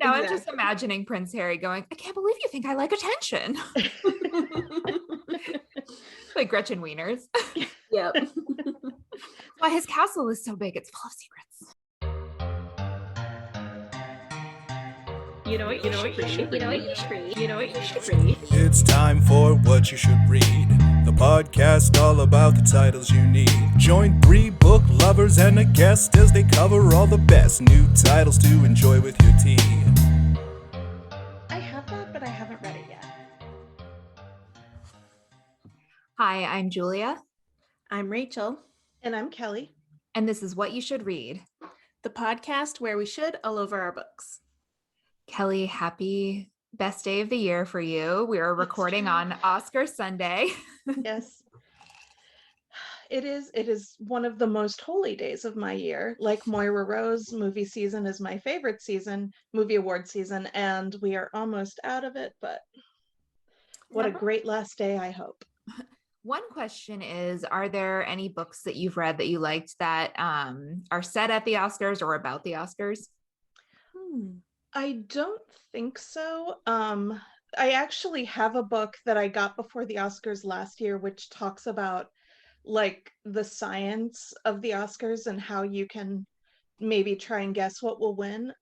Now I'm just imagining Prince Harry going, I can't believe you think I like attention. Like Gretchen Wieners. Yep. Why his castle is so big, it's full of secrets. You know what you should read. It's time for What You Should Read, the podcast all about the titles you need. Join 3 book lovers and a guest as they cover all the best new titles to enjoy with your tea. I have that, but I haven't read it yet. Hi, I'm Julia. I'm Rachel. And I'm Kelly. And this is What You Should Read, The podcast where we should all over our books. Kelly, happy best day of the year for you. We are recording on Oscar Sunday. Yes. It is one of the most holy days of my year. Like Moira Rose, movie season is my favorite season, movie award season, and we are almost out of it, but what a great last day, I hope. One question is, are there any books that you've read that you liked that are set at the Oscars or about the Oscars? I don't think so. I actually have a book that I got before the Oscars last year, which talks about like the science of the Oscars and how you can maybe try and guess what will win.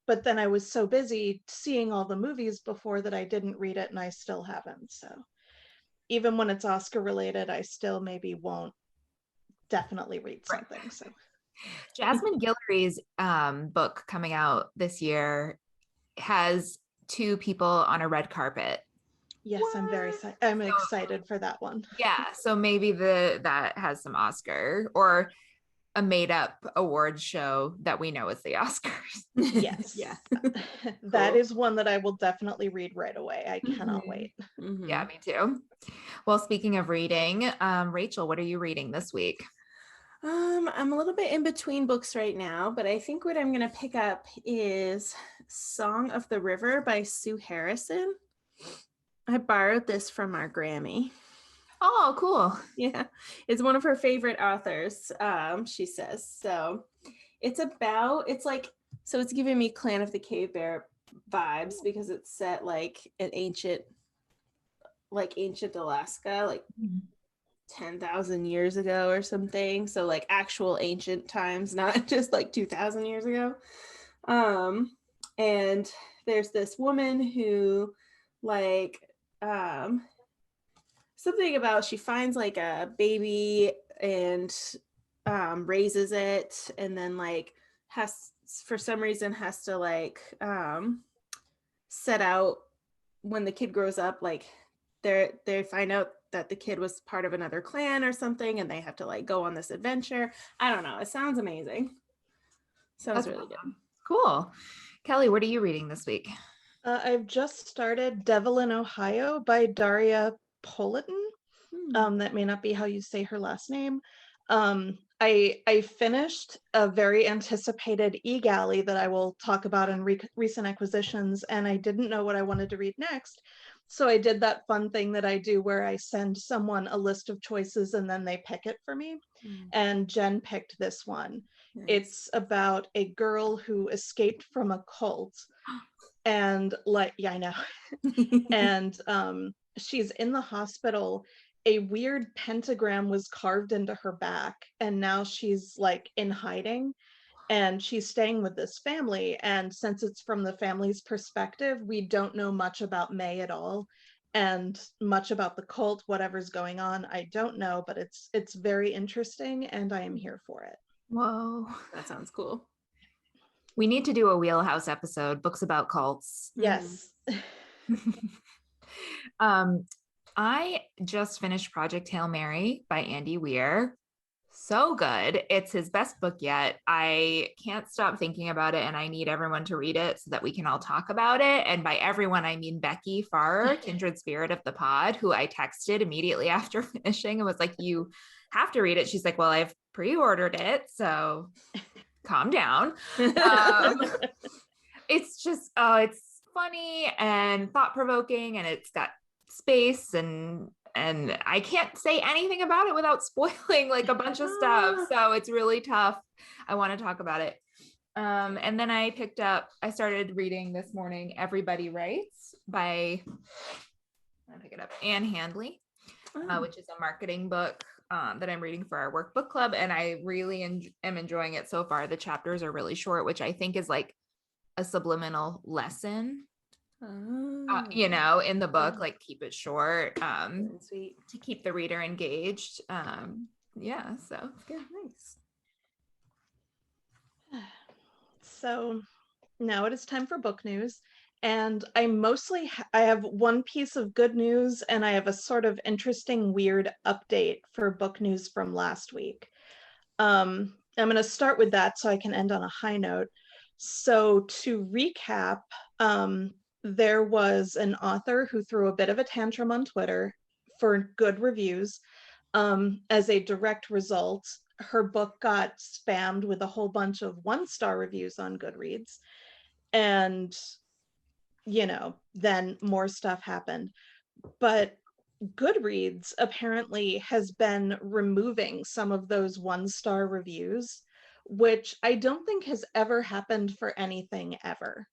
But then I was so busy seeing all the movies before that I didn't read it, and I still haven't. So even when it's Oscar related, I still maybe won't definitely read something. Right. So Jasmine Guillory's book coming out this year has 2 people on a red carpet. Yes, what? I'm excited for that one. Yeah, so maybe that has some Oscar or a made-up award show that we know is the Oscars. Yes. Yeah. That is one that I will definitely read right away. I cannot wait. Mm-hmm. Yeah, me too. Well, speaking of reading, Rachel, what are you reading this week? I'm a little bit in between books right now, but I think what I'm going to pick up is Song of the River by Sue Harrison. I borrowed this from our Grammy. Oh, cool. Yeah, it's one of her favorite authors, she says. So it's giving me Clan of the Cave Bear vibes because it's set like an ancient Alaska, like 10,000 years ago or something. So like actual ancient times, not just like 2,000 years ago. And there's this woman who something about she finds like a baby and raises it, and then like has for some reason has to like set out when the kid grows up, like they find out that the kid was part of another clan or something, and they have to like go on this adventure. I don't know. It sounds amazing. Sounds really good. Cool. Kelly, what are you reading this week? I've just started Devil in Ohio by Daria Polatin. That may not be how you say her last name. I finished a very anticipated e-galley that I will talk about in recent acquisitions, and I didn't know what I wanted to read next. So I did that fun thing that I do where I send someone a list of choices and then they pick it for me. And Jen picked this one. Nice. It's about a girl who escaped from a cult. And I know. And she's in the hospital. A weird pentagram was carved into her back, and now she's like in hiding. And she's staying with this family, and since it's from the family's perspective, we don't know much about May at all, and much about the cult. Whatever's going on, I don't know, but it's very interesting, and I am here for it. Whoa, that sounds cool. We need to do a Wheelhouse episode, books about cults. Yes. I just finished Project Hail Mary by Andy Weir. So good. It's his best book yet. I can't stop thinking about it, and I need everyone to read it so that we can all talk about it. And by everyone, I mean Becky Farrer, kindred spirit of the pod, who I texted immediately after finishing and was like, you have to read it. She's like, well, I've pre-ordered it, so calm down. It's just, it's funny and thought-provoking, and it's got space, and I can't say anything about it without spoiling like a bunch of stuff. So it's really tough. I want to talk about it. And then I started reading this morning Everybody Writes by, I'll pick it up, Anne Handley, which is a marketing book that I'm reading for our work book club. And I really am enjoying it so far. The chapters are really short, which I think is like a subliminal lesson, in the book, like keep it short, sweet, to keep the reader engaged. So it's good. Nice. So now it is time for book news. And I have one piece of good news and I have a sort of interesting, weird update for book news from last week. I'm going to start with that so I can end on a high note. So to recap, there was an author who threw a bit of a tantrum on Twitter for good reviews. As a direct result, her book got spammed with a whole bunch of 1-star reviews on Goodreads. And then more stuff happened. But Goodreads apparently has been removing some of those 1-star reviews, which I don't think has ever happened for anything ever.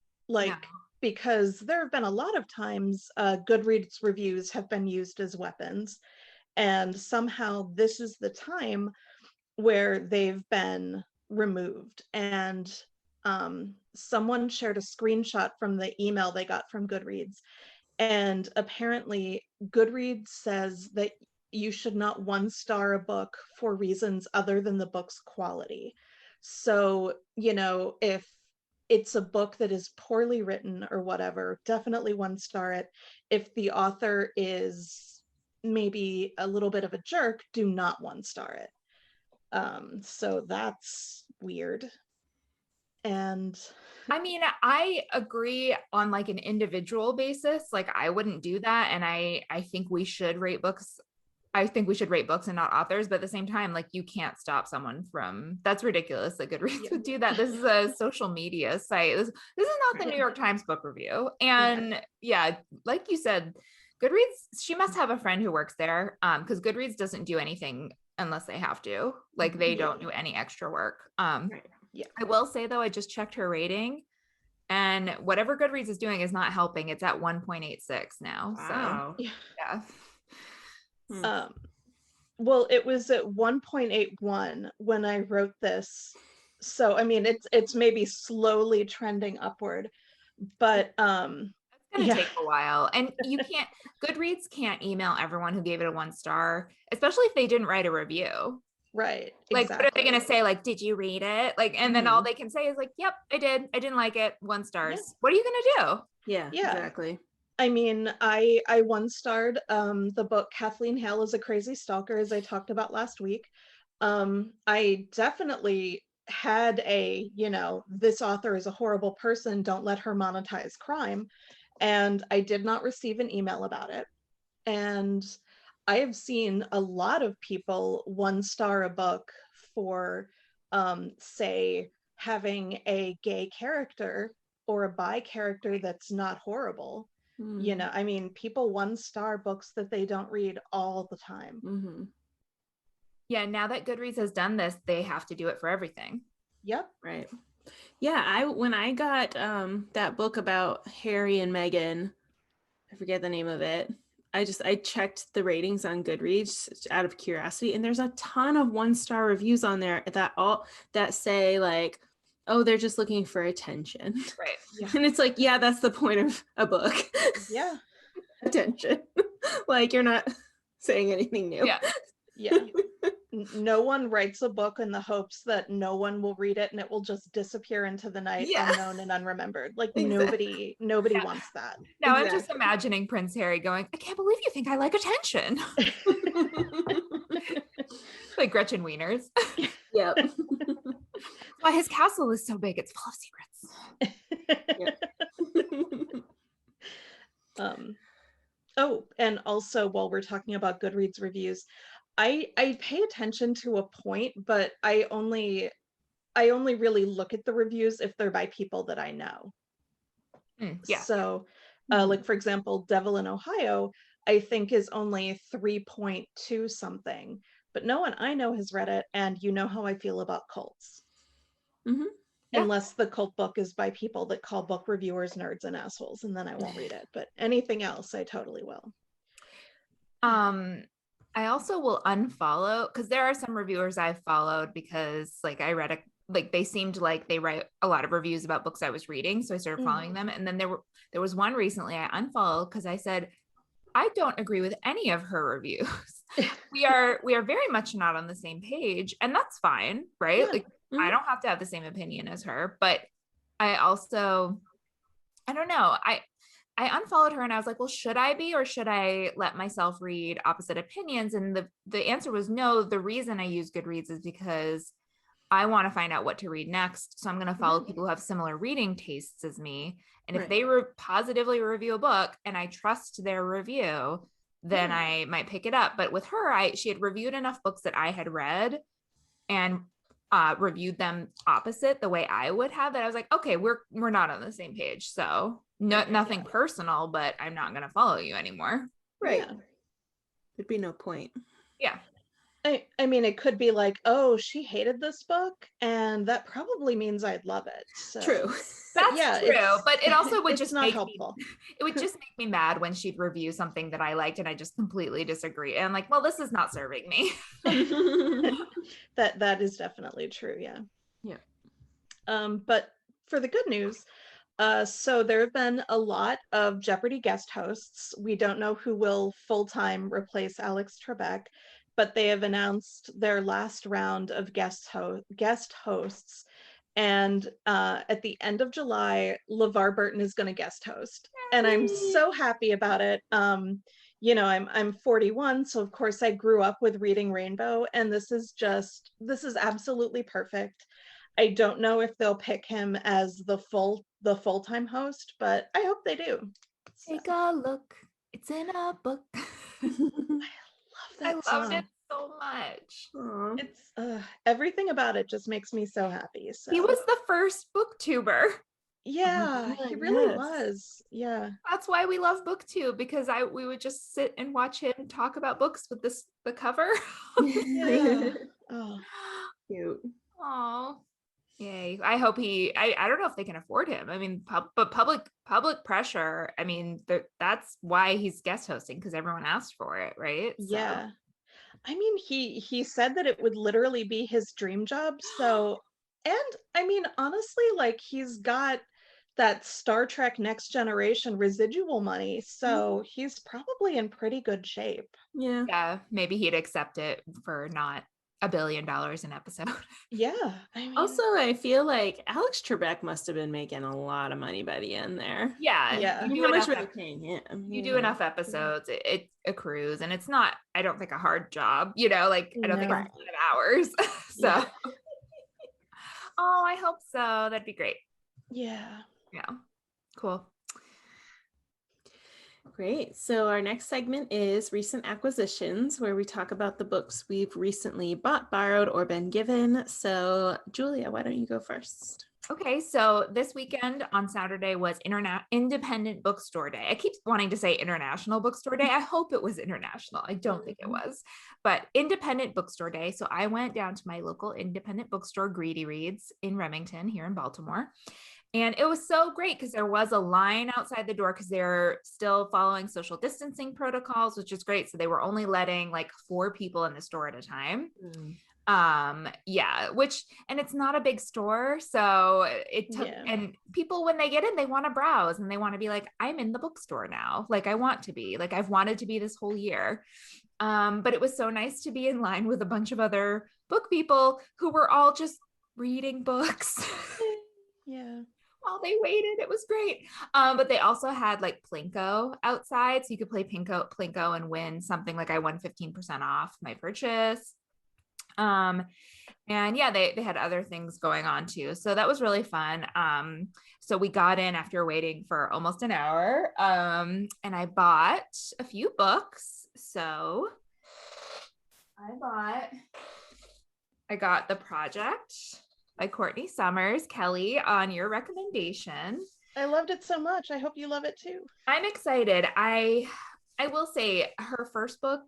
Because there have been a lot of times Goodreads reviews have been used as weapons. And somehow this is the time where they've been removed. And someone shared a screenshot from the email they got from Goodreads. And apparently Goodreads says that you should not 1-star a book for reasons other than the book's quality. So, if it's a book that is poorly written or whatever, definitely 1-star it. If the author is maybe a little bit of a jerk, do not 1-star it. So that's weird. And I mean, I agree on like an individual basis. Like I wouldn't do that. And I think we should rate books. I think we should rate books and not authors, but at the same time, like you can't stop someone from, that's ridiculous that Goodreads would do that. This is a social media site. This is not the New York Times book review. And like you said, Goodreads, she must have a friend who works there, because Goodreads doesn't do anything unless they have to. Like they don't do any extra work. Yeah. I will say though, I just checked her rating and whatever Goodreads is doing is not helping. It's at 1.86 now. Wow. So yeah. Well, it was at 1.81 when I wrote this. So I mean it's maybe slowly trending upward, but it's gonna take a while. And Goodreads can't email everyone who gave it a 1-star, especially if they didn't write a review. Right. Like, exactly. what are they going to say? Like, did you read it? Like, and then all they can say is like, yep, I did. I didn't like it. 1 stars. Yeah. What are you going to do? Yeah, exactly. I mean, I 1-starred the book Kathleen Hale is a Crazy Stalker, as I talked about last week. I definitely had this author is a horrible person. Don't let her monetize crime. And I did not receive an email about it. And I have seen a lot of people 1-star a book for, say, having a gay character or a bi character that's not horrible. I mean, people 1-star books that they don't read all the time. Yeah, now that Goodreads has done this, they have to do it for everything. Yep. Right. Yeah, when I got that book about Harry and Meghan, I forget the name of it. I checked the ratings on Goodreads out of curiosity, and there's a ton of 1-star reviews on there that say like, oh, they're just looking for attention. Right. Yeah. And it's like, yeah, that's the point of a book. Yeah. Attention. Like you're not saying anything new. Yeah. Yeah. No one writes a book in the hopes that no one will read it and it will just disappear into the night, unknown and unremembered. Like nobody wants that. Now I'm just imagining Prince Harry going, I can't believe you think I like attention. Like Gretchen Wieners. Yep. Why his castle is so big, it's full of secrets. Oh, and also while we're talking about Goodreads reviews, I pay attention to a point, but I only really look at the reviews if they're by people that I know. So like for example, Devil in Ohio, I think is only 3.2 something, but no one I know has read it, and you know how I feel about cults. unless the cult book is by people that call book reviewers nerds and assholes, and then I won't read it. But anything else, I totally will. I also will unfollow, because there are some reviewers I've followed because like I read they seemed like they write a lot of reviews about books I was reading, so I started following them. And then there was one recently I unfollowed because I said I don't agree with any of her reviews. we are very much not on the same page, and that's fine, right? Yeah. Like I don't have to have the same opinion as her, but I also, I don't know, I unfollowed her and I was like, well, should I be, or should I let myself read opposite opinions? And the answer was no. The reason I use Goodreads is because I want to find out what to read next. So I'm going to follow people who have similar reading tastes as me. And if they positively review a book and I trust their review, then I might pick it up. But with her, she had reviewed enough books that I had read and reviewed them opposite the way I would have, that I was like, okay, we're not on the same page. So nothing personal, but I'm not going to follow you anymore. Right. Yeah. There'd be no point. Yeah. I mean, it could be like, oh, she hated this book, and that probably means I'd love it. So. True. That's true, but it also would just not helpful. It would just make me mad when she'd review something that I liked and I just completely disagree. And I'm like, well, this is not serving me. That is definitely true. Yeah. Yeah. But for the good news, so there have been a lot of Jeopardy guest hosts. We don't know who will full-time replace Alex Trebek, but they have announced their last round of guest hosts. And at the end of July, LeVar Burton is going to guest host. And I'm so happy about it. You know, I'm 41, so of course I grew up with Reading Rainbow, and this is absolutely perfect. I don't know if they'll pick him as the full-time host, but I hope they do. Take a look. It's in a book. I loved it so much. Aww. It's everything about it just makes me so happy. So. He was the first booktuber. Yeah, he really was. Yeah. That's why we love BookTube, because we would just sit and watch him talk about books with the cover. Yeah. Oh, cute. Oh. Yay. I hope I don't know if they can afford him. I mean, but public pressure. I mean, that's why he's guest hosting, because everyone asked for it, right? So. Yeah. I mean, he said that it would literally be his dream job. So, and I mean, honestly, like he's got that Star Trek Next Generation residual money. So he's probably in pretty good shape. Yeah. Yeah. Maybe he'd accept it for not $1 billion an episode. Yeah. I mean, also, I feel like Alex Trebek must have been making a lot of money by the end there. Yeah. Yeah. You do How much enough were they paying him? You do enough episodes, it accrues, and it's not, I don't think, a hard job, you know, like I don't think it's a lot of hours. So yeah. Oh, I hope so. That'd be great. Yeah. Yeah. Cool. Great. So our next segment is recent acquisitions, where we talk about the books we've recently bought, borrowed, or been given. So Julia, why don't you go first? Okay, so this weekend on Saturday was Independent Bookstore Day. I keep wanting to say International Bookstore Day. I hope it was international. I don't think it was, but Independent Bookstore Day. So I went down to my local independent bookstore, Greedy Reads, in Remington here in Baltimore. And it was so great because there was a line outside the door because they're still following social distancing protocols, which is great. So they were only letting like 4 people in the store at a time. Yeah, and it's not a big store. So it took, and people, when they get in, they want to browse and they want to be like, I'm in the bookstore now. Like I want to be, like I've wanted to be this whole year. But it was so nice to be in line with a bunch of other book people who were all just reading books. Yeah. While they waited. It was great. But they also had like Plinko outside. So you could play Plinko and win something. Like I won 15% off my purchase. And yeah, they had other things going on too. So that was really fun. So we got in after waiting for almost an hour. And I bought a few books. So I got The Project by Courtney Summers. Kelly, on your recommendation. I loved it so much. I hope you love it too. I'm excited. I will say her first book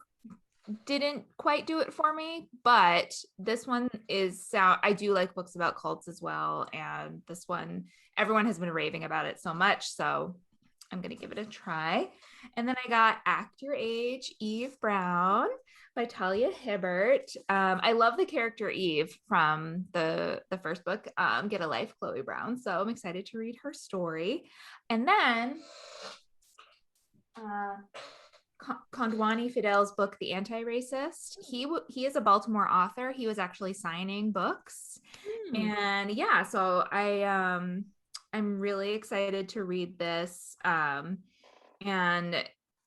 didn't quite do it for me, but this one is I do like books about cults as well, and this one everyone has been raving about it so much, so I'm gonna give it a try. And then I got Act Your Age, Eve Brown by Talia Hibbert. I love the character Eve from the first book, Get a Life, Chloe Brown, so I'm excited to read her story. And then Kondwani Fidel's book, The Antiracist. He is a Baltimore author. He was actually signing books, and yeah, so I'm really excited to read this. And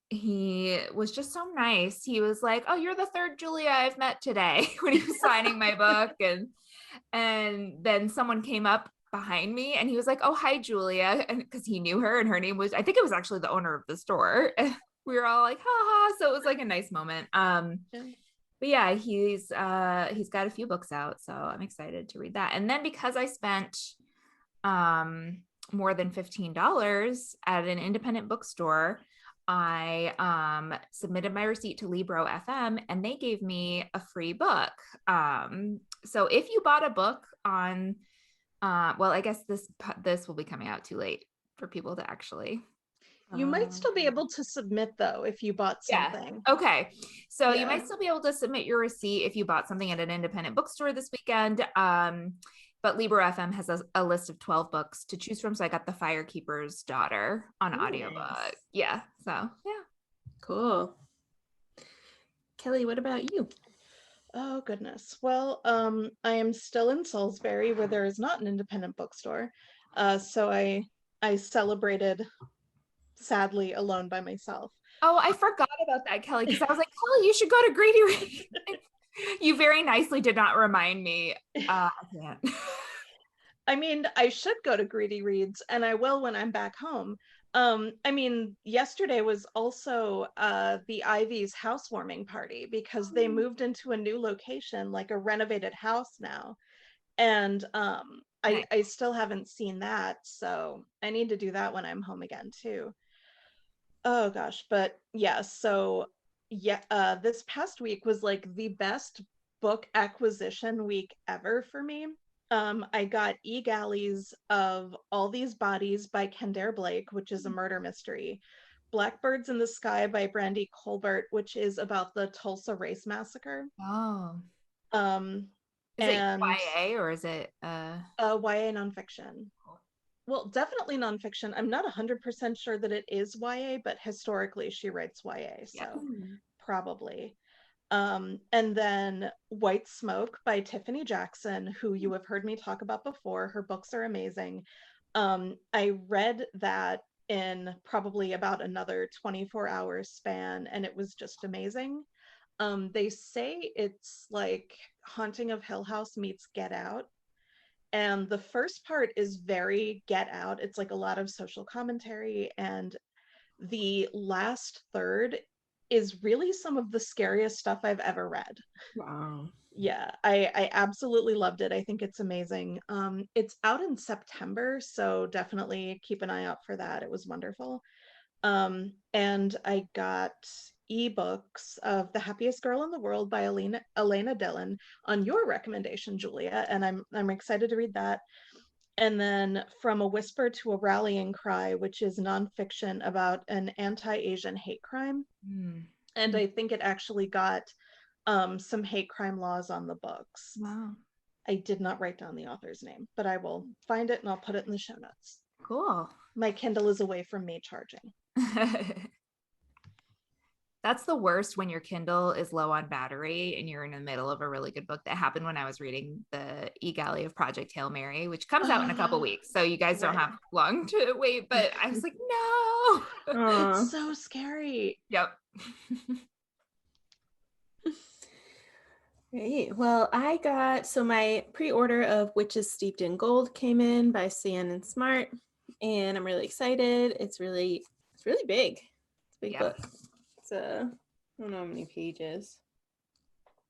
he was just so nice. He was like, "Oh, you're the third Julia I've met today," when he was signing my book, and then someone came up behind me and he was like, "Oh, hi, Julia," and because he knew her and her name was, I think it was actually the owner of the store. We were all like, "Ha ha!" So it was like a nice moment. But yeah, he's got a few books out, so I'm excited to read that. And then because I spent more than $15 at an independent bookstore, I submitted my receipt to Libro FM and they gave me a free book. So if you bought a book on well, I guess this will be coming out too late for people to actually. You might still be able to submit though if you bought something. Yeah. Okay. So you might still be able to submit your receipt if you bought something at an independent bookstore this weekend. But Libro FM has a list of 12 books to choose from. So I got The Firekeeper's Daughter on audiobook. Nice. Yeah. So yeah. Cool. Kelly, what about you? Oh goodness. Well, I am still in Salisbury where there is not an independent bookstore. So I celebrated sadly alone by myself. Oh, I forgot about that, Kelly, because I was like, Kelly, you should go to Greedy Reads. You very nicely did not remind me. I can't. I mean, I should go to Greedy Reads, and I will when I'm back home. I mean, yesterday was also the Ivy's housewarming party because they moved into a new location, like a renovated house now. And nice. I still haven't seen that, so I need to do that when I'm home again too. Oh gosh, but yeah, so yeah, this past week was like the best book acquisition week ever for me. I got egalleys of All These Bodies by Kendare, which is a murder mystery. Blackbirds in the Sky by Brandy Colbert, which is about the Tulsa Race Massacre. Oh. Is it YA or is it YA nonfiction? Well, definitely nonfiction. I'm not 100% sure that it is YA, but historically she writes YA, so probably. And then White Smoke by Tiffany Jackson, who you have heard me talk about before. Her books are amazing. I read that in probably about another 24-hour span, and it was just amazing. They say it's like Haunting of Hill House meets Get Out. And the first part is very Get Out. It's like a lot of social commentary. And the last third is really some of the scariest stuff I've ever read. Wow. Yeah, I absolutely loved it. I think it's amazing. It's out in September, so definitely keep an eye out for that. It was wonderful. And I got ebooks of The Happiest Girl in the World by Alena Dillon on your recommendation, Julia, and I'm excited to read that. And then From a Whisper to a Rallying Cry, which is nonfiction about an anti-Asian hate crime. And I think it actually got some hate crime laws on the books. Wow. I did not write down the author's name, but I will find it and I'll put it in the show notes. Cool. My Kindle is away from me charging. That's the worst when your Kindle is low on battery and you're in the middle of a really good book. That happened when I was reading the e-galley of Project Hail Mary, which comes out in a couple weeks. So you guys don't have long to wait, but I was like, no. It's so scary. Yep. Great. Well, my pre-order of Witches Steeped in Gold came in by Cyan and Smart, and I'm really excited. It's really big. It's a big book. It's I don't know how many pages.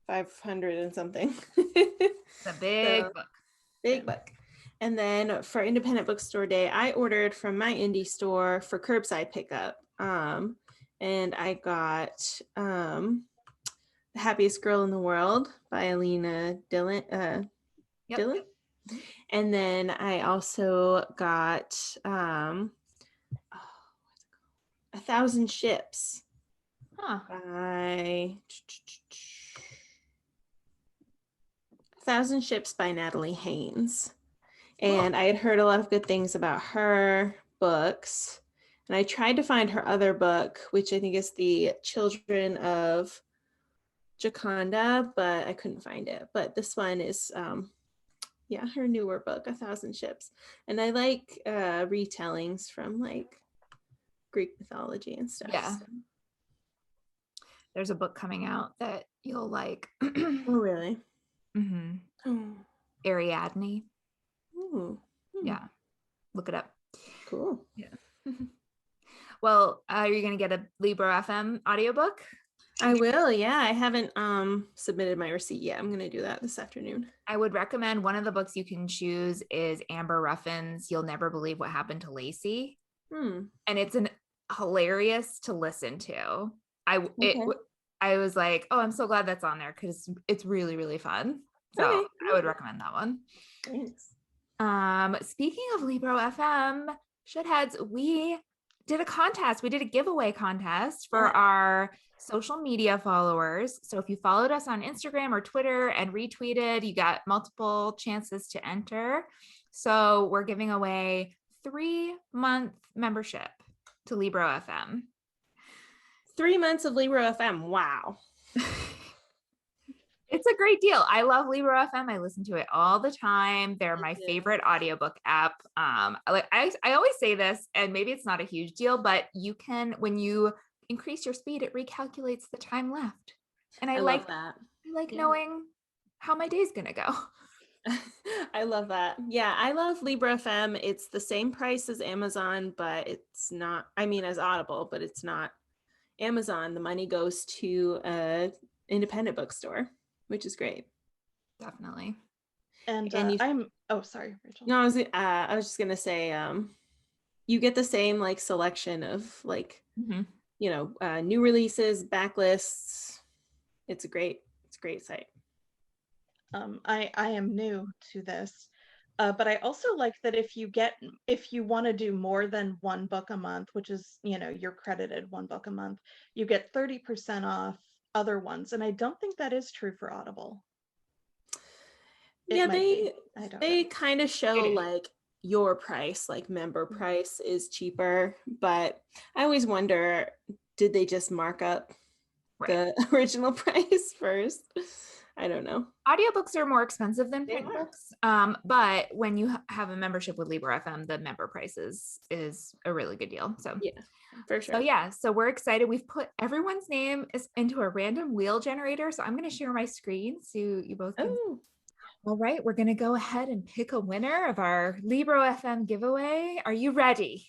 500 and something. It's a big book. Big book. And then for Independent Bookstore Day, I ordered from my indie store for curbside pickup. And I got The Happiest Girl in the World by Alena Dillon. Yep. Dillon? And then I also got 1,000 Ships Huh. by 1,000 Ships by Natalie Haynes. And I had heard a lot of good things about her books. And I tried to find her other book, which I think is The Children of Jaconda, but I couldn't find it. But this one is, her newer book, 1,000 Ships. And I like retellings from like Greek mythology and stuff. Yeah. So. There's a book coming out that you'll like. Oh, really? Mm-hmm. Oh. Ariadne. Ooh. Yeah. Look it up. Cool. Yeah. Well, are you going to get a Libro FM audiobook? I will. Yeah. I haven't submitted my receipt yet. I'm going to do that this afternoon. I would recommend one of the books you can choose is Amber Ruffin's You'll Never Believe What Happened to Lacey. And it's hilarious to listen to. I was like, oh, I'm so glad that's on there because it's really, really fun. So okay. I would recommend that one. Thanks. Speaking of Libro FM, Shitheads, we did a contest. We did a giveaway contest for our social media followers. So if you followed us on Instagram or Twitter and retweeted, you got multiple chances to enter. So we're giving away 3-month membership to Libro FM. 3 months of Libro FM. Wow. It's a great deal. I love Libro FM. I listen to it all the time. They're my favorite audiobook app. I always say this, and maybe it's not a huge deal, but you can, when you increase your speed, it recalculates the time left. And I like that. I like knowing how my day's gonna go. I love that. Yeah, I love Libro FM. It's the same price as Amazon, but it's not, as Audible, but it's not Amazon. The money goes to an independent bookstore, which is great. Definitely. And sorry, Rachel. No, I was just gonna say, you get the same like selection of like, new releases, backlists. It's a great site. I am new to this, but I also like that if you want to do more than one book a month, which is, you're credited one book a month, you get 30% off other ones. And I don't think that is true for Audible. They kind of show like your price, like member price is cheaper, but I always wonder, did they just mark up the original price first? I don't know. Audiobooks are more expensive than print books. But when you have a membership with Libro FM, the member price is a really good deal. So yeah, for sure. So we're excited. We've put everyone's name into a random wheel generator. So I'm going to share my screen so you both can. Oh. All right, we're going to go ahead and pick a winner of our Libro FM giveaway. Are you ready?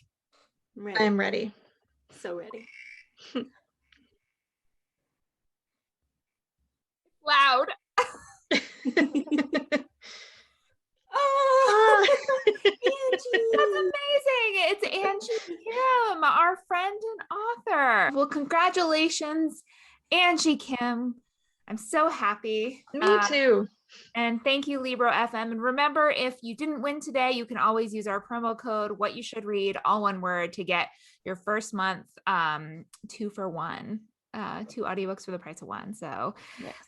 I'm ready. So ready. Loud. Oh, Angie. That's amazing. It's Angie Kim, our friend and author. Well, congratulations, Angie Kim. I'm so happy. Me too. And thank you, Libro FM. And remember, if you didn't win today, you can always use our promo code, What You Should Read, all one word, to get your first month 2 for 1. 2 audiobooks for the price of 1. So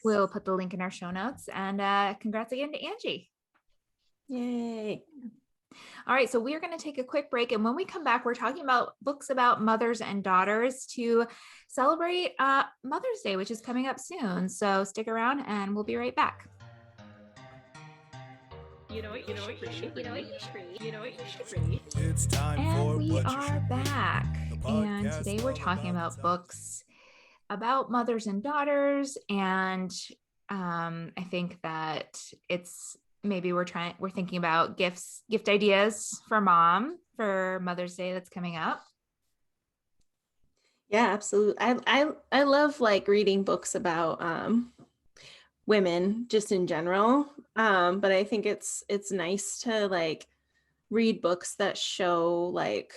we'll put the link in our show notes. And congrats again to Angie. Yay. All right, so we are going to take a quick break. And when we come back, we're talking about books about mothers and daughters to celebrate Mother's Day, which is coming up soon. So stick around and we'll be right back. It's time for And we What You are Should Read, back. the And podcast today we're all talking about about books about mothers and daughters. And I think that it's maybe we're thinking about gift ideas for mom for Mother's Day that's coming up. Yeah, absolutely. I love like reading books about women just in general. But I think it's nice to like read books that show like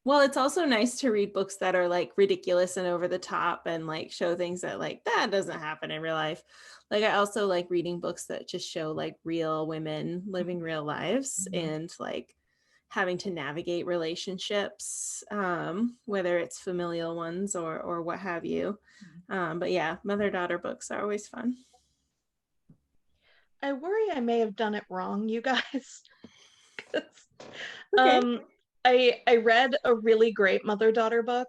Well, it's also nice to read books that are like ridiculous and over the top and like show things that like that doesn't happen in real life. Like I also like reading books that just show like real women living real lives and like having to navigate relationships, whether it's familial ones or what have you. But yeah, mother-daughter books are always fun. I worry I may have done it wrong, you guys. Okay. I read a really great mother-daughter book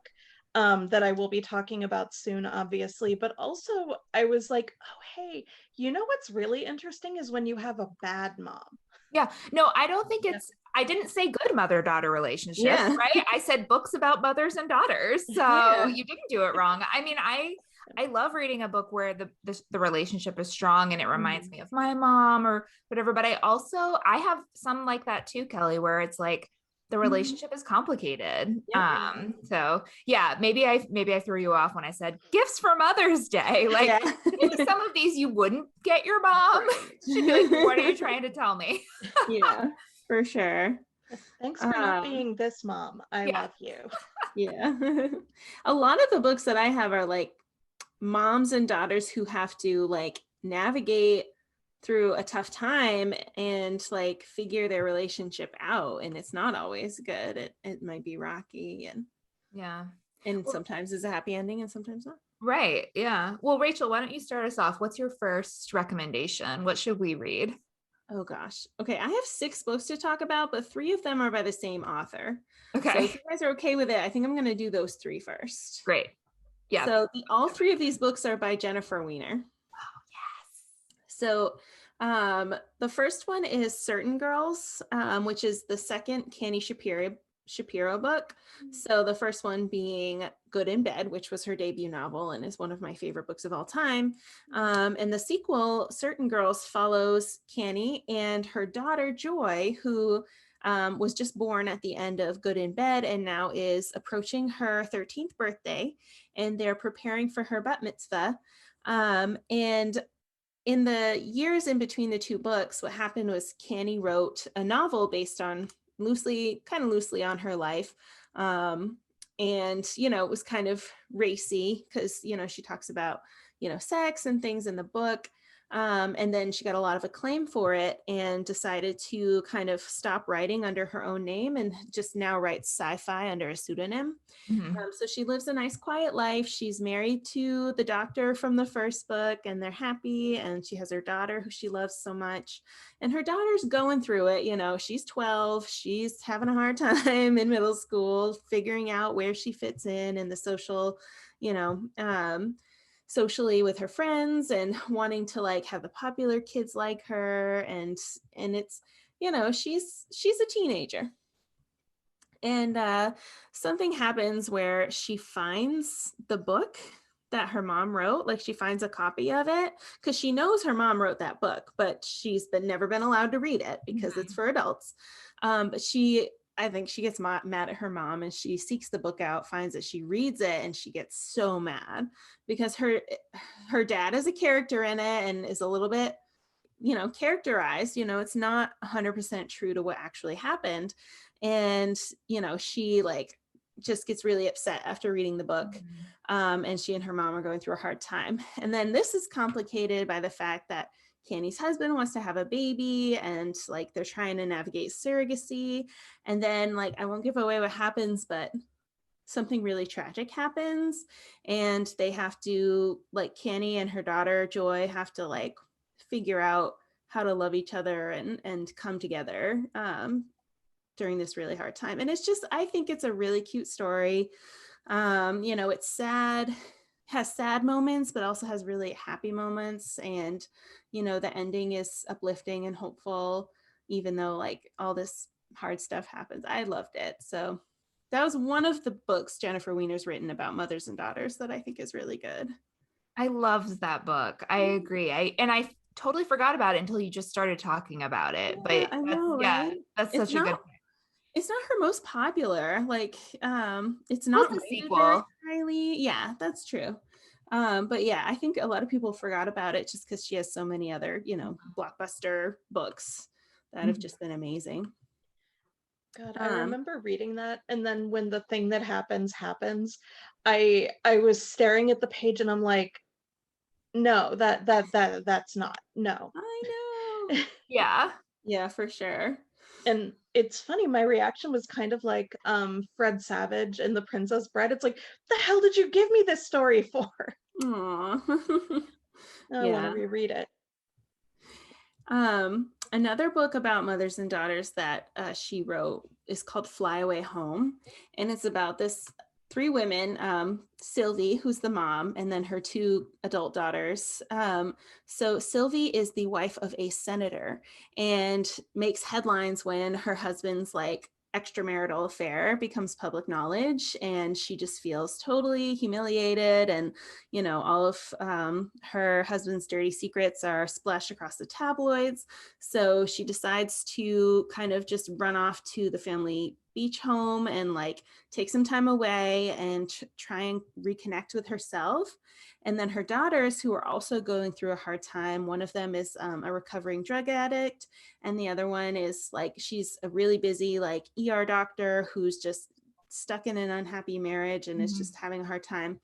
that I will be talking about soon, obviously, but also I was like, oh, hey, you know what's really interesting is when you have a bad mom. Yeah. No, I don't think I didn't say good mother-daughter relationship, Yeah. right? I said books about mothers and daughters. So Yeah. you didn't do it wrong. I mean, I love reading a book where the relationship is strong and it reminds me of my mom or whatever. But I have some like that too, Kelly, where it's like the relationship is complicated. So yeah, maybe I threw you off when I said gifts for Mother's Day. Like maybe some of these you wouldn't get your mom. She'd be like, what are you trying to tell me? Yeah, for sure. Thanks for not being this mom. I love you. Yeah. A lot of the books that I have are like moms and daughters who have to like navigate through a tough time and like figure their relationship out, and it's not always good. It might be rocky and sometimes it's a happy ending and sometimes not. Right. Yeah. Well, Rachael, why don't you start us off? What's your first recommendation? What should we read? Oh gosh. Okay, I have 6 books to talk about, but 3 of them are by the same author. Okay. So if you guys are okay with it, I think I'm going to do those 3 first. Great. Yeah. So all 3 of these books are by Jennifer Weir. Oh, yes. So the first one is Certain Girls, which is the second Canny Shapiro book. So the first one being Good in Bed, which was her debut novel and is one of my favorite books of all time. And the sequel, Certain Girls, follows Canny and her daughter Joy, who was just born at the end of Good in Bed and now is approaching her 13th birthday, and they're preparing for her bat mitzvah. And in the years in between the 2 books, what happened was Canny wrote a novel based on loosely on her life. And, it was kind of racy because, she talks about, sex and things in the book. And then she got a lot of acclaim for it and decided to kind of stop writing under her own name and just now writes sci-fi under a pseudonym. So she lives a nice quiet life. She's married to the doctor from the first book and they're happy, and she has her daughter who she loves so much, and her daughter's going through it. She's 12, she's having a hard time in middle school figuring out where she fits in the social, socially with her friends and wanting to like have the popular kids like her, and it's she's a teenager, and something happens where she finds the book that her mom wrote. Like she finds a copy of it because she knows her mom wrote that book, but she's never been allowed to read it because it's for adults. But I think she gets mad at her mom, and she seeks the book out, finds it, she reads it, and she gets so mad because her dad is a character in it and is a little bit, characterized. It's not 100% true to what actually happened. And, she like just gets really upset after reading the book. And she and her mom are going through a hard time. And then this is complicated by the fact that Canny's husband wants to have a baby, and like they're trying to navigate surrogacy. And then like, I won't give away what happens, but something really tragic happens, and they have to, like, Canny and her daughter Joy have to like figure out how to love each other and come together during this really hard time. And it's just, I think it's a really cute story. It's sad, has sad moments, but also has really happy moments. And, the ending is uplifting and hopeful, even though like all this hard stuff happens. I loved it. So that was one of the books Jennifer Weir's written about mothers and daughters that I think is really good. I loved that book. I agree. I totally forgot about it until you just started talking about it. Yeah, but I know, right? That's such a good point. It's not her most popular. Like, it's not a rated sequel. very highly. Yeah, that's true. But yeah, I think a lot of people forgot about it just because she has so many other, blockbuster books that have just been amazing. God, I remember reading that, and then when the thing that happens, I was staring at the page and I'm like, no, that's not, no. I know. Yeah. Yeah, for sure. And it's funny, my reaction was kind of like Fred Savage in The Princess Bride. It's like, the hell did you give me this story for? Aw. I want to reread it. Another book about mothers and daughters that she wrote is called Fly Away Home, and it's about this 3 women, Sylvie, who's the mom, and then her 2 adult daughters. So Sylvie is the wife of a senator and makes headlines when her husband's like extramarital affair becomes public knowledge, and she just feels totally humiliated, and all of her husband's dirty secrets are splashed across the tabloids. So she decides to kind of just run off to the family beach home and like take some time away and try and reconnect with herself. And then her daughters, who are also going through a hard time, one of them is a recovering drug addict, and the other one is like, she's a really busy like ER doctor who's just stuck in an unhappy marriage and is just having a hard time.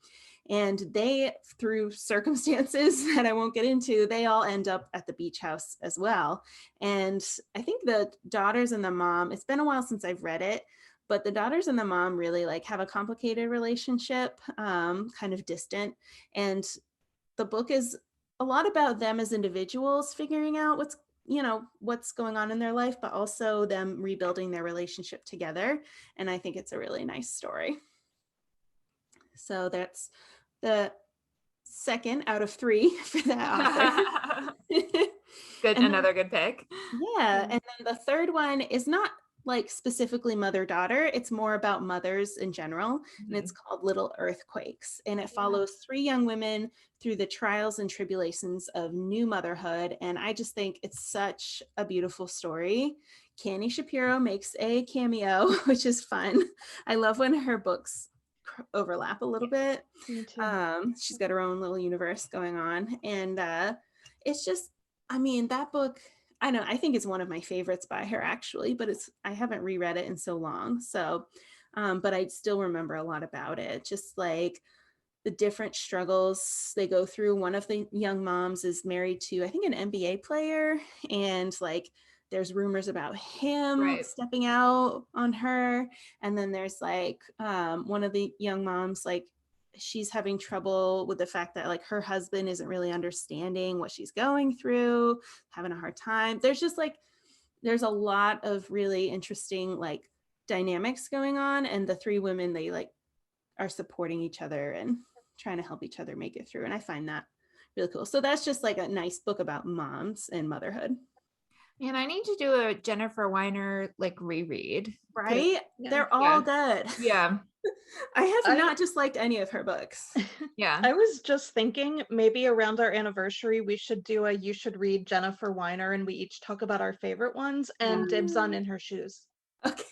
And they, through circumstances that I won't get into, they all end up at the beach house as well. And I think the daughters and the mom, it's been a while since I've read it, but the daughters and the mom really like have a complicated relationship, kind of distant. And the book is a lot about them as individuals figuring out what's going on in their life, but also them rebuilding their relationship together. And I think it's a really nice story. So that's the 2nd out of 3 for that author. Good, another good pick. Yeah, and then the 3rd one is not like specifically mother-daughter, it's more about mothers in general, and it's called Little Earthquakes, and it follows 3 young women through the trials and tribulations of new motherhood, and I just think it's such a beautiful story. Candy Shapiro makes a cameo, which is fun. I love when her books overlap a little bit. Me too. She's got her own little universe going on, and it's just, I mean, that book, I think it's one of my favorites by her actually, but I haven't reread it in so long. So, but I still remember a lot about it. Just like the different struggles they go through. One of the young moms is married to, I think, an NBA player, and like there's rumors about him stepping out on her. And then there's like one of the young moms, like she's having trouble with the fact that like her husband isn't really understanding what she's going through, having a hard time. There's a lot of really interesting like dynamics going on, and the 3 women, they like are supporting each other and trying to help each other make it through. And I find that really cool. So that's just like a nice book about moms and motherhood. And I need to do a Jennifer Weiner like reread. Right? Yeah. They're all good. Yeah. I have not just liked any of her books. Yeah. I was just thinking maybe around our anniversary, we should do a You Should Read Jennifer Weiner, and we each talk about our favorite ones, and dibs on In Her Shoes. Okay.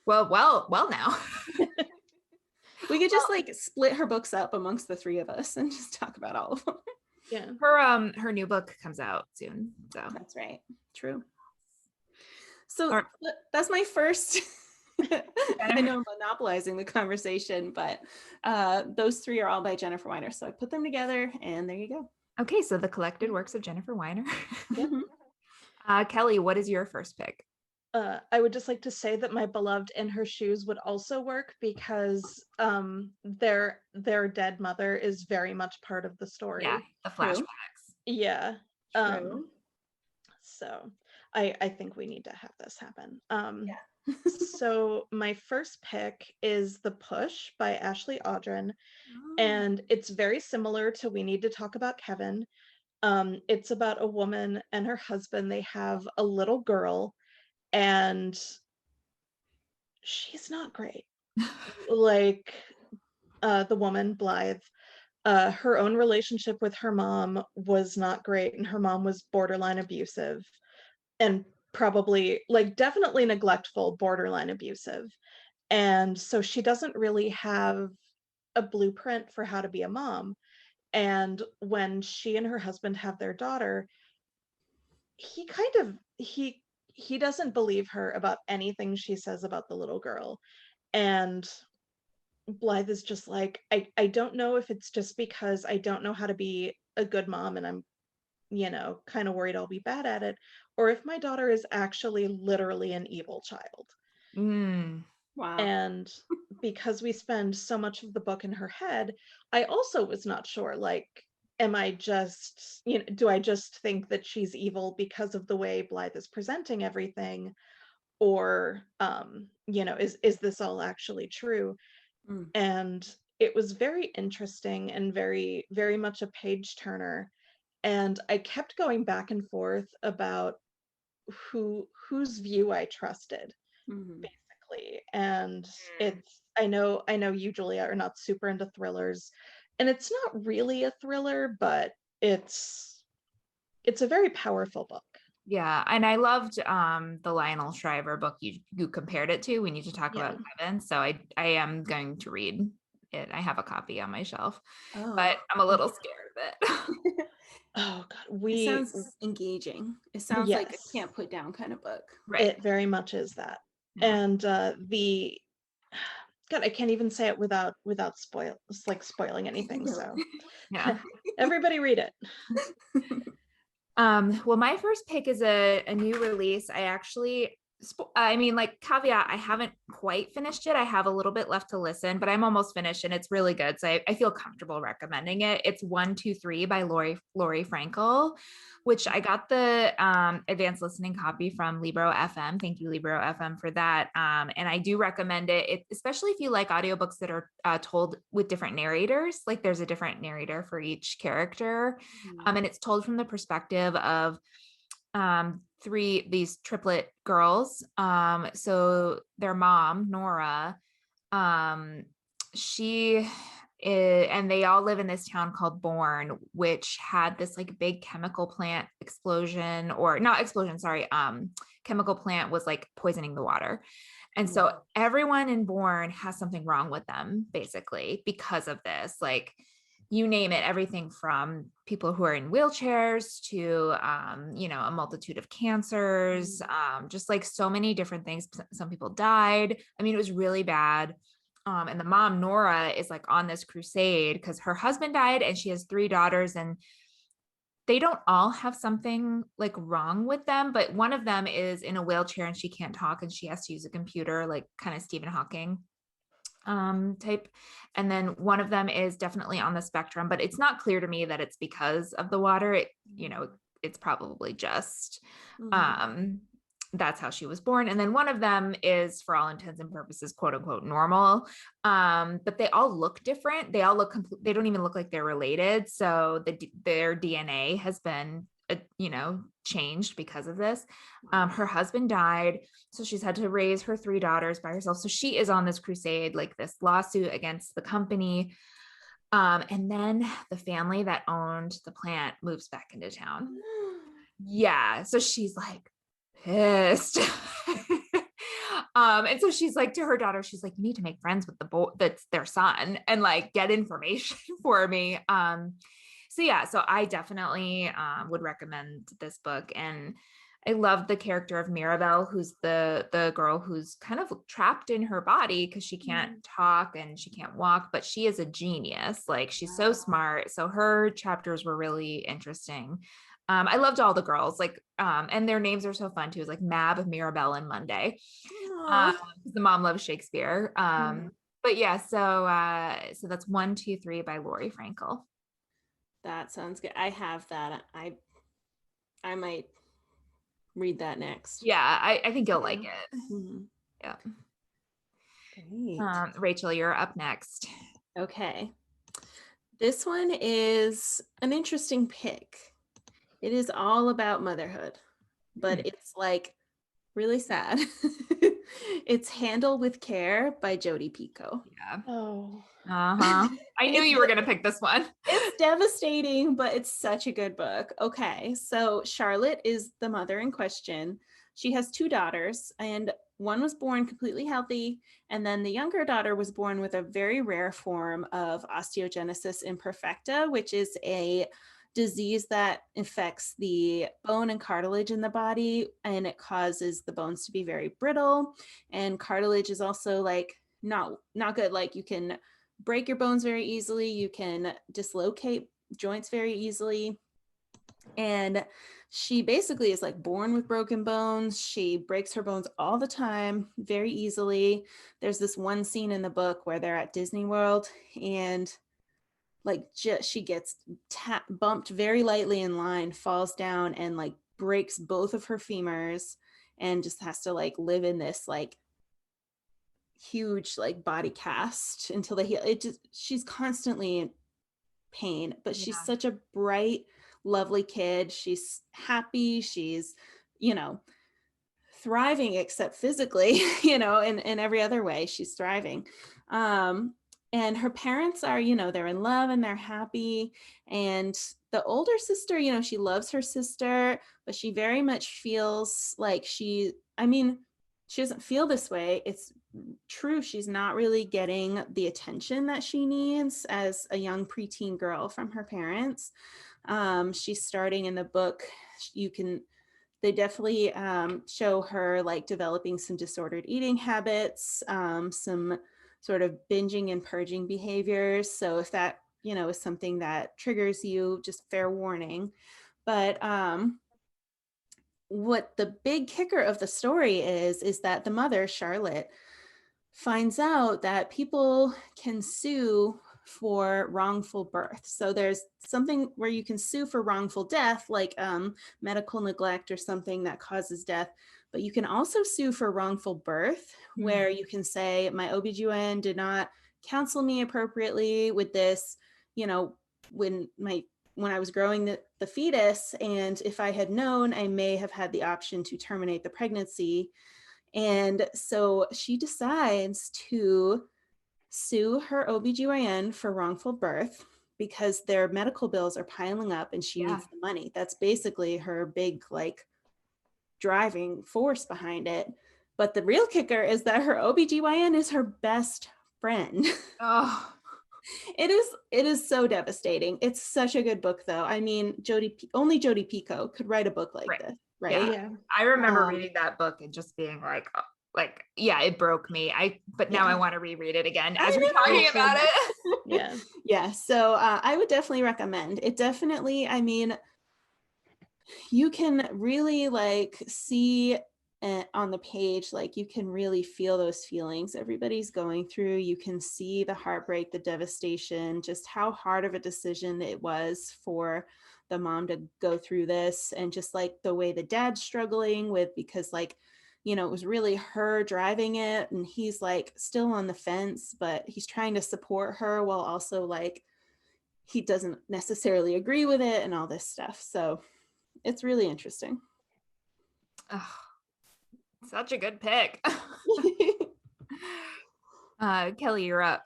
Well now. We could just like split her books up amongst the 3 of us and just talk about all of them. Yeah. Her new book comes out soon. So that's right. True. So that's my first. I know I'm monopolizing the conversation, but those 3 are all by Jennifer Weiner. So I put them together, and there you go. Okay, so the collected works of Jennifer Weiner. Mm-hmm. Kelly, what is your first pick? I would just like to say that my beloved In Her Shoes would also work because their dead mother is very much part of the story. Yeah, the flashbacks. True. Yeah. True. So I think we need to have this happen. So my first pick is The Push by Ashley Audren, and it's very similar to We Need to Talk About Kevin. It's about a woman and her husband. They have a little girl, and she's not great. Like the woman, Blythe, her own relationship with her mom was not great, and her mom was borderline abusive, and probably like definitely neglectful, borderline abusive. And so she doesn't really have a blueprint for how to be a mom. And when she and her husband have their daughter, he he doesn't believe her about anything she says about the little girl. And Blythe is just like, I don't know if it's just because I don't know how to be a good mom and I'm, kind of worried I'll be bad at it, or if my daughter is actually literally an evil child. Wow. And because we spend so much of the book in her head, I also was not sure, like, am I just, do I just think that she's evil because of the way Blythe is presenting everything? Or, is this all actually true? And it was very interesting and very, very much a page turner. And I kept going back and forth about whose view I trusted, basically. And I know you, Julia, are not super into thrillers, and it's not really a thriller, but it's a very powerful book. Yeah, and I loved the Lionel Shriver book you compared it to. We need to talk about Kevin, so I am going to read it. I have a copy on my shelf, but I'm a little scared of it. Oh God, it sounds engaging. It sounds like a can't put down kind of book. Right. It very much is that. Yeah. And God, I can't even say it without spoiling anything. So yeah, everybody read it. Well, my first pick is a new release. Caveat, I haven't quite finished it. I have a little bit left to listen, but I'm almost finished and it's really good. So I feel comfortable recommending it. It's 123 by Lori Frankel, which I got the advanced listening copy from Libro FM. Thank you, Libro FM, for that. And I do recommend it, especially if you like audiobooks that are told with different narrators. Like there's a different narrator for each character. And it's told from the perspective of these triplet girls. So their mom, Nora, she is, and they all live in this town called Bourne, which had this like big chemical plant explosion, or not explosion, sorry, chemical plant was like poisoning the water. And so everyone in Bourne has something wrong with them, basically, because of this. Like, you name it, everything from people who are in wheelchairs to, a multitude of cancers, just like so many different things. Some people died. I mean, it was really bad. And the mom, Nora, is like on this crusade because her husband died and she has 3 daughters, and they don't all have something like wrong with them, but one of them is in a wheelchair and she can't talk and she has to use a computer, like kind of Stephen Hawking type. And then one of them is definitely on the spectrum, but it's not clear to me that it's because of the water. It's probably just that's how she was born. And then one of them is, for all intents and purposes, quote unquote normal, but they all look different. They all look they don't even look like they're related. So their DNA has been changed because of this. Her husband died, so she's had to raise her 3 daughters by herself. So she is on this crusade, like this lawsuit against the company. And then the family that owned the plant moves back into town. Yeah, so she's like pissed. And so she's like, to her daughter, she's like, you need to make friends with the boy that's their son and like get information for me. So I definitely would recommend this book. And I love the character of Mirabelle, who's the girl who's kind of trapped in her body because she can't talk and she can't walk, but she is a genius. Like, she's so smart. So her chapters were really interesting. I loved all the girls, like, and their names are so fun too. It's like Mab, Mirabelle, and Monday. The mom loves Shakespeare. But yeah, so that's 123 by Lori Frankel. That sounds good. I have that. I might read that next. Yeah, I think you'll like it. Yeah. Great. Rachel, you're up next. Okay. This one is an interesting pick. It is all about motherhood, but it's like really sad. It's Handle with Care by Jodi Picoult. Yeah. Oh. I knew you were going to pick this one. It's devastating, but it's such a good book. Okay, so Charlotte is the mother in question. She has 2 daughters, and one was born completely healthy, and then the younger daughter was born with a very rare form of osteogenesis imperfecta, which is a disease that affects the bone and cartilage in the body, and it causes the bones to be very brittle, and cartilage is also like not good. Like you can break your bones very easily, you can dislocate joints very easily, and she basically is like born with broken bones. She breaks her bones all the time, very easily. There's this one scene in the book where they're at Disney World, and like she gets bumped very lightly in line, falls down, and like breaks both of her femurs, and just has to like live in this like huge like body cast until they heal. It just, she's constantly in pain, but she's such a bright, lovely kid. She's happy, she's, you know, thriving, except physically, you know, in every other way she's thriving. And her parents are, you know, they're in love and they're happy. And the older sister, you know, she loves her sister, but she very much feels like she doesn't feel this way. It's true, she's not really getting the attention that she needs as a young preteen girl from her parents. She's starting in the book, they definitely show her like developing some disordered eating habits, some sort of binging and purging behaviors. So if that, you know, is something that triggers you, just fair warning. But what the big kicker of the story is that the mother, Charlotte, finds out that people can sue for wrongful birth. So there's something where you can sue for wrongful death, like medical neglect or something that causes death, but you can also sue for wrongful birth, where you can say, my OBGYN did not counsel me appropriately with this, you know, when I was growing the fetus, and if I had known, I may have had the option to terminate the pregnancy. And so she decides to sue her OBGYN for wrongful birth because their medical bills are piling up and she needs the money. That's basically her big like driving force behind it. But the real kicker is that her OBGYN is her best friend. Oh, it is so devastating. It's such a good book though. I mean, only Jodi Picoult could write a book like this, right? Yeah. I remember reading that book and just being like, yeah, it broke me. But now I want to reread it again as we're talking about it. Yeah. So I would definitely recommend it. Definitely, I mean, you can really like see on the page, like you can really feel those feelings everybody's going through. You can see the heartbreak, the devastation, just how hard of a decision it was for the mom to go through this, and just like the way the dad's struggling with, because like, you know, it was really her driving it, and he's like still on the fence, but he's trying to support her while also like he doesn't necessarily agree with it and all this stuff. So it's really interesting. Oh, such a good pick. Kelly, you're up.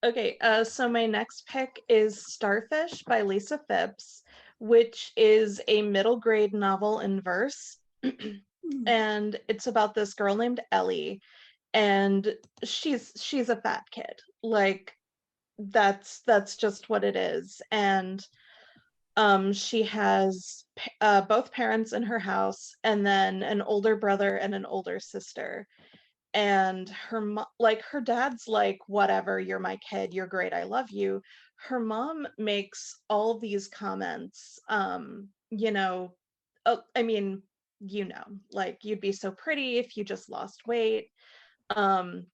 Okay, so my next pick is Starfish by Lisa Phipps, which is a middle grade novel in verse. And it's about this girl named Ellie, and she's a fat kid. Like that's just what it is. And she has both parents in her house, and then an older brother and an older sister. And her dad's like, whatever, you're my kid, you're great, I love you. Her mom makes all these comments, you know, I mean, you know, like, you'd be so pretty if you just lost weight. There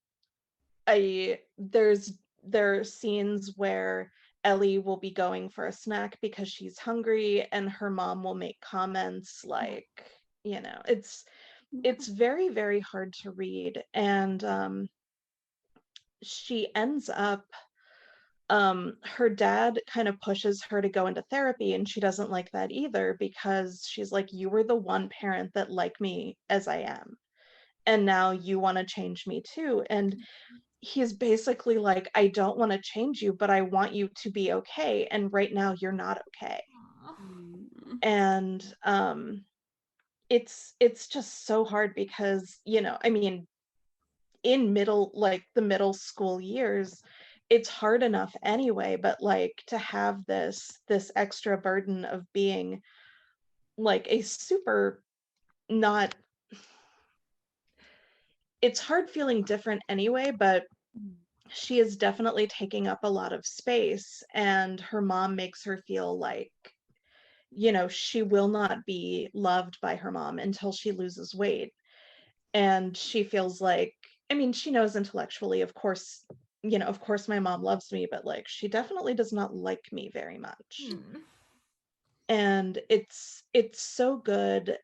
are scenes where Ellie will be going for a snack because she's hungry, and her mom will make comments like, you know, it's very, very hard to read. And she ends up, her dad kind of pushes her to go into therapy, and she doesn't like that either, because she's like, you were the one parent that liked me as I am, and now you want to change me too. And he's basically like, I don't want to change you, but I want you to be okay, and right now you're not okay. And it's just so hard because, you know, I mean, in the middle school years, it's hard enough anyway, but like to have this extra burden of being like a super not it's hard feeling different anyway, but she is definitely taking up a lot of space, and her mom makes her feel like, she will not be loved by her mom until she loses weight. And she feels like, I mean, she knows intellectually, of course my mom loves me, but like she definitely does not like me very much. And it's so good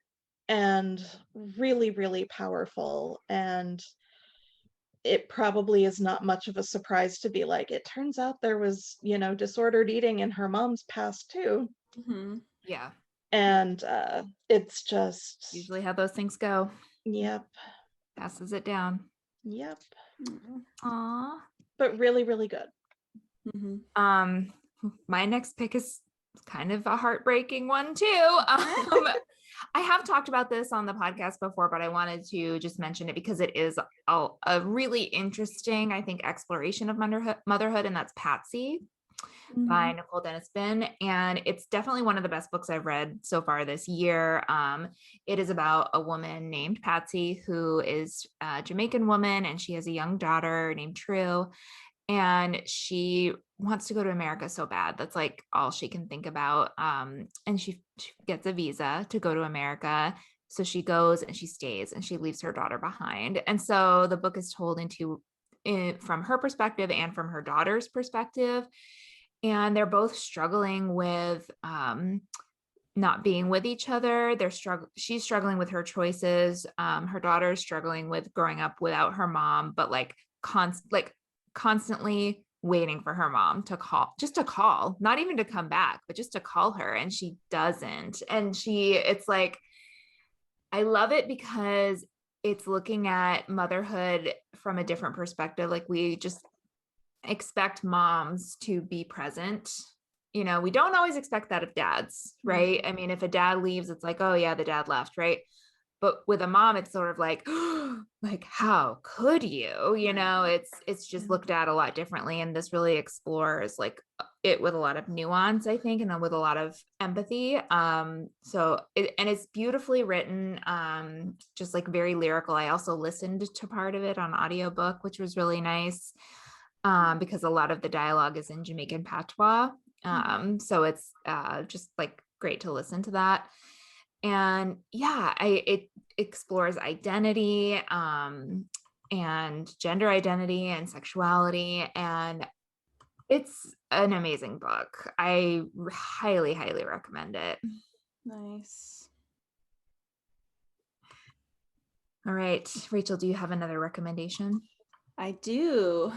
and really, really powerful. And it probably is not much of a surprise to be like, it turns out there was, disordered eating in her mom's past too. Yeah. And it's just Usually how those things go. Yep. Passes it down. Yep. Aw. But really, really good. My next pick is kind of a heartbreaking one too. I have talked about this on the podcast before, but I wanted to just mention it because it is a really interesting, I think, exploration of motherhood, and that's Patsy by Nicole Dennis Benn. And it's definitely one of the best books I've read so far this year. It is about a woman named Patsy who is a Jamaican woman, and she has a young daughter named True. And she wants to go to America so bad. That's like all she can think about. And she gets a visa to go to America. So she goes and she stays and she leaves her daughter behind. And so the book is told from her perspective and from her daughter's perspective. And they're both struggling with not being with each other. She's struggling with her choices. Her daughter's struggling with growing up without her mom, but constantly waiting for her mom to call, not even to come back, but just to call her. And she doesn't. And it's like, I love it because it's looking at motherhood from a different perspective. Like, we just expect moms to be present. We don't always expect that of dads, right? I mean, if a dad leaves, it's like, oh yeah, the dad left, right? But with a mom, it's sort of like, like, how could you? It's just looked at a lot differently. And this really explores like it with a lot of nuance, I think, and then with a lot of empathy. And it's beautifully written, just like very lyrical. I also listened to part of it on audiobook, which was really nice, because a lot of the dialogue is in Jamaican patois. So it's just like great to listen to that. And yeah, it explores identity, and gender identity and sexuality. And it's an amazing book. I highly, highly recommend it. Nice. All right, Rachel, do you have another recommendation? I do.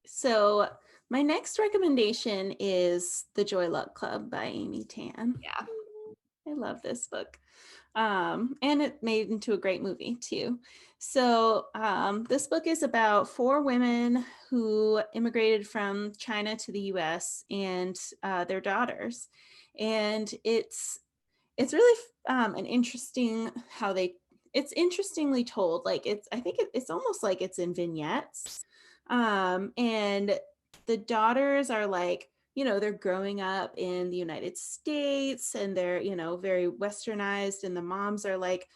So my next recommendation is The Joy Luck Club by Amy Tan. Yeah. I love this book. And it made into a great movie too. So this book is about 4 women who immigrated from China to the US and their daughters. And it's really an interesting it's interestingly told. Like I think it's almost like it's in vignettes. And the daughters are like, they're growing up in the United States and they're, very westernized. And the moms are like,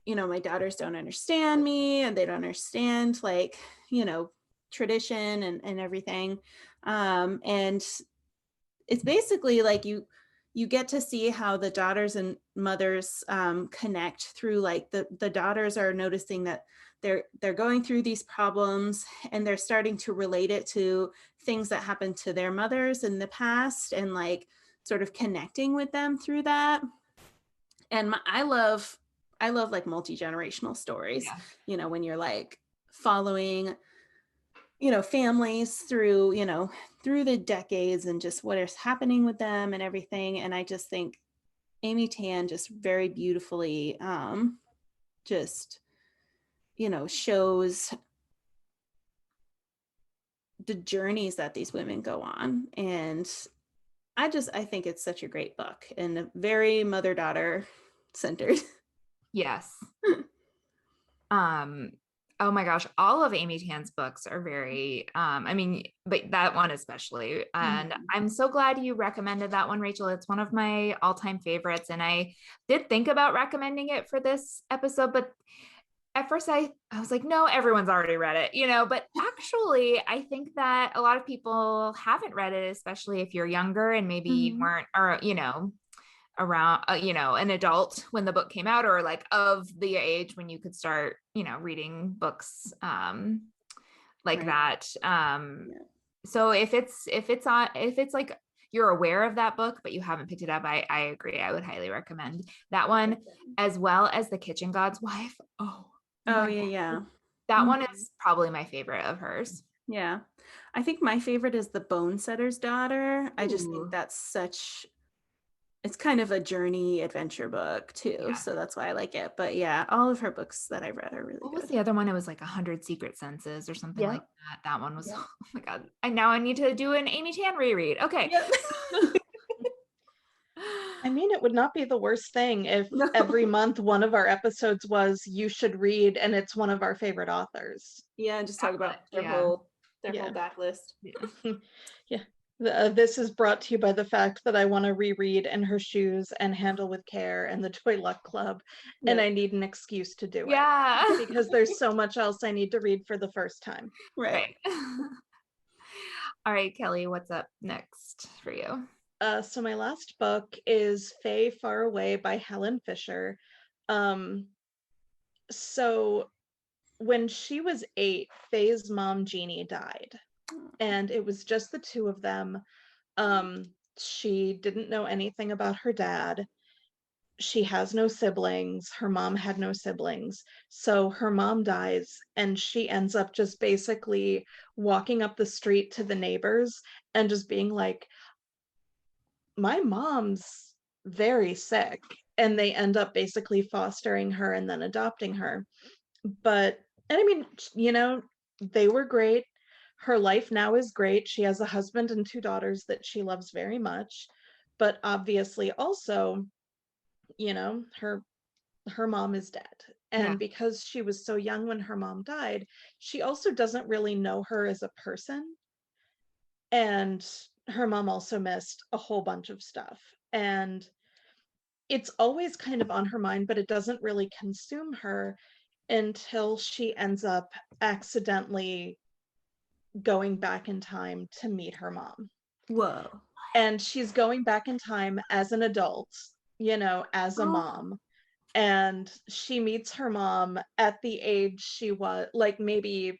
my daughters don't understand me and they don't understand like, tradition and everything. And it's basically like you get to see how the daughters and mothers connect through like the daughters are noticing that they're going through these problems and they're starting to relate it to things that happened to their mothers in the past and like sort of connecting with them through that. And I love like multi-generational stories, when you're like following, families through, through the decades and just what is happening with them and everything. And I just think Amy Tan just very beautifully just shows the journeys that these women go on. And I think it's such a great book and very mother-daughter centered. Yes. Oh my gosh, all of Amy Tan's books are very, I mean, but that one especially. And I'm so glad you recommended that one, Rachel. It's one of my all-time favorites. And I did think about recommending it for this episode, but at first I was like, no, everyone's already read it, you know, but actually I think that a lot of people haven't read it, especially if you're younger and maybe you weren't, or, you know, around, you know, an adult when the book came out, or like of the age when you could start, you know, reading books like that. So if it's like you're aware of that book, but you haven't picked it up, I agree. I would highly recommend that one, as well as The Kitchen God's Wife. Oh yeah. That one is probably my favorite of hers. Yeah. I think my favorite is The Bone Setter's Daughter. Ooh. I just think that's it's kind of a journey adventure book too. Yeah. So that's why I like it. But yeah, all of her books that I've read are really What good. was the other one? It was like 100 Secret Senses or something like that. That one was, oh my God. And now I need to do an Amy Tan reread. Okay. I mean, it would not be the worst thing if every month one of our episodes was you should read, and it's one of our favorite authors. Yeah, and just talk about their whole backlist. This is brought to you by the fact that I want to reread In Her Shoes and Handle with Care and The Toy Luck Club, and I need an excuse to do it. Because there's so much else I need to read for the first time. Right. All right, Kelly, what's up next for you? So my last book is Faye Far Away by Helen Fisher. So when she was 8, Faye's mom, Jeannie, died. And it was just the two of them. She didn't know anything about her dad. She has no siblings. Her mom had no siblings. So her mom dies, and she ends up just basically walking up the street to the neighbors and just being like, my mom's very sick. And they end up basically fostering her and then adopting her. And I mean, you know, they were great. Her life now is great. She has a husband and 2 daughters that she loves very much. But obviously also, you know, her mom is dead. And because she was so young when her mom died, she also doesn't really know her as a person. And her mom also missed a whole bunch of stuff. And it's always kind of on her mind, but it doesn't really consume her until she ends up accidentally going back in time to meet her mom. Whoa. And she's going back in time as an adult, you know, as a mom. And she meets her mom at the age she was, like maybe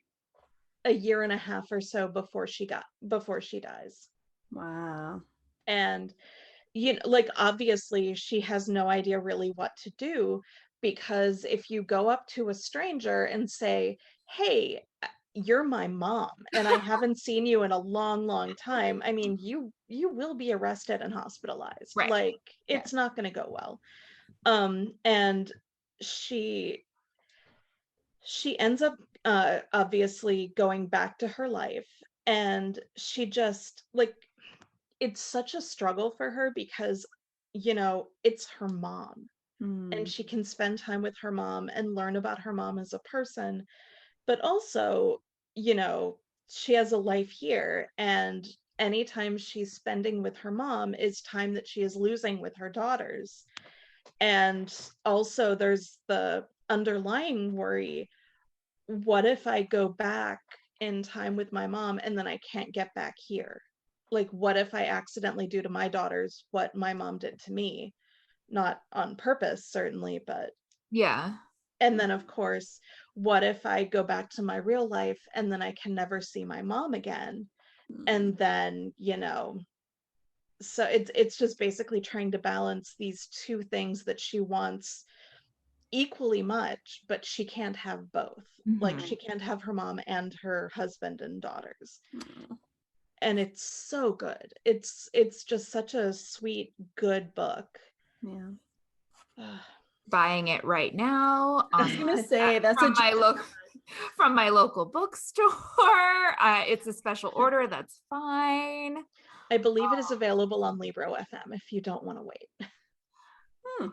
a year and a half or so before she dies. Wow. And, you know, like, obviously she has no idea really what to do, because if you go up to a stranger and say, hey, you're my mom and I haven't seen you in a long, long time, I mean, you will be arrested and hospitalized. Right. Like, it's not going to go well. And she ends up obviously going back to her life, and she just, like, it's such a struggle for her because, you know, it's her mom. And she can spend time with her mom and learn about her mom as a person. But also, you know, she has a life here, and anytime she's spending with her mom is time that she is losing with her daughters. And also there's the underlying worry, what if I go back in time with my mom and then I can't get back here? Like, what if I accidentally do to my daughters what my mom did to me? Not on purpose, certainly, but and then of course, what if I go back to my real life and then I can never see my mom again? And then, you know, so it's just basically trying to balance these two things that she wants equally much, but she can't have both. Like, she can't have her mom and her husband and daughters. And it's so good. It's just such a sweet, good book. Buying it right now. I was gonna say that's from my local bookstore. It's a special order. That's fine. I believe it is available on Libro FM if you don't want to wait.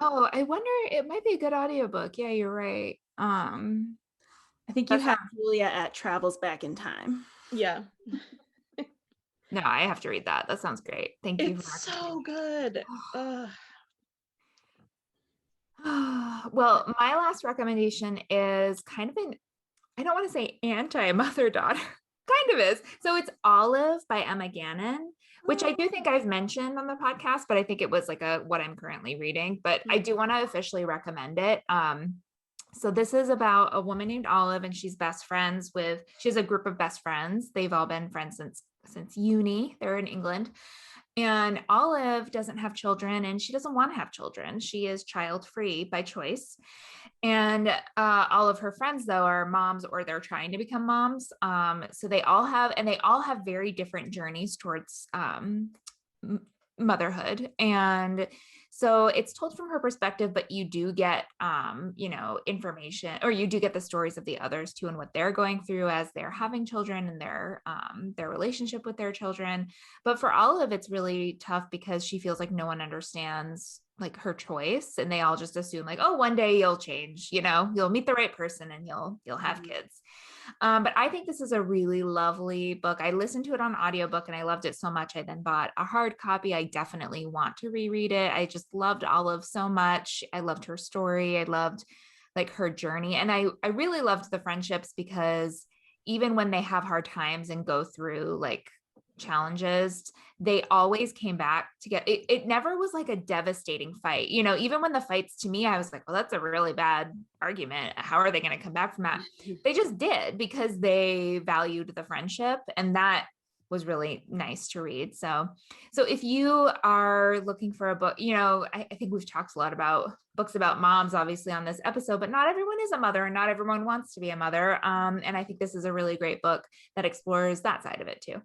Oh, I wonder, it might be a good audiobook. Yeah, you're right. I think you have Julia at Travels Back in Time. Yeah. No, I have to read that. That sounds great. Thank you. It's so good. Well, my last recommendation is kind of I don't want to say anti-mother-daughter, kind of is. So it's Olive by Emma Gannon, which I do think I've mentioned on the podcast, but I think it was like what I'm currently reading, but I do want to officially recommend it. So this is about a woman named Olive, and she has a group of best friends. They've all been friends since uni. They're in England. And Olive doesn't have children, and she doesn't want to have children. She is child-free by choice. And all of her friends, though, are moms, or they're trying to become moms. So they all have very different journeys towards motherhood. And so it's told from her perspective, but you do get, information, or you do get the stories of the others too, and what they're going through as they're having children, and their relationship with their children. But for Olive, it's really tough because she feels like no one understands like her choice, and they all just assume like, oh, one day you'll change, you'll meet the right person and you'll have kids. But I think this is a really lovely book. I listened to it on audiobook and I loved it so much. I then bought a hard copy. I definitely want to reread it. I just loved Olive so much. I loved her story. I loved like her journey. And I really loved the friendships, because even when they have hard times and go through like challenges, they always came back to get it. It never was like a devastating fight. Even when the fights, to me, I was like, well, that's a really bad argument. How are they going to come back from that? They just did, because they valued the friendship, and that was really nice to read. So if you are looking for a book, I think we've talked a lot about books about moms, obviously, on this episode, but not everyone is a mother, and not everyone wants to be a mother. And I think this is a really great book that explores that side of it too.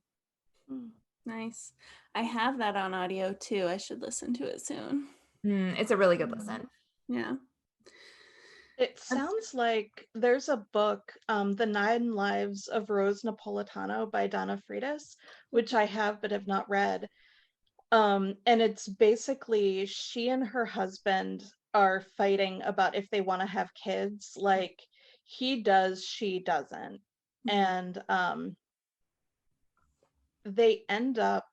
Nice. I have that on audio too. I should listen to it soon. It's a really good listen. Yeah. It sounds like there's a book, The 9 Lives of Rose Napolitano by Donna Freitas, which I have but have not read. And it's basically she and her husband are fighting about if they want to have kids. Like, he does, she doesn't. And they end up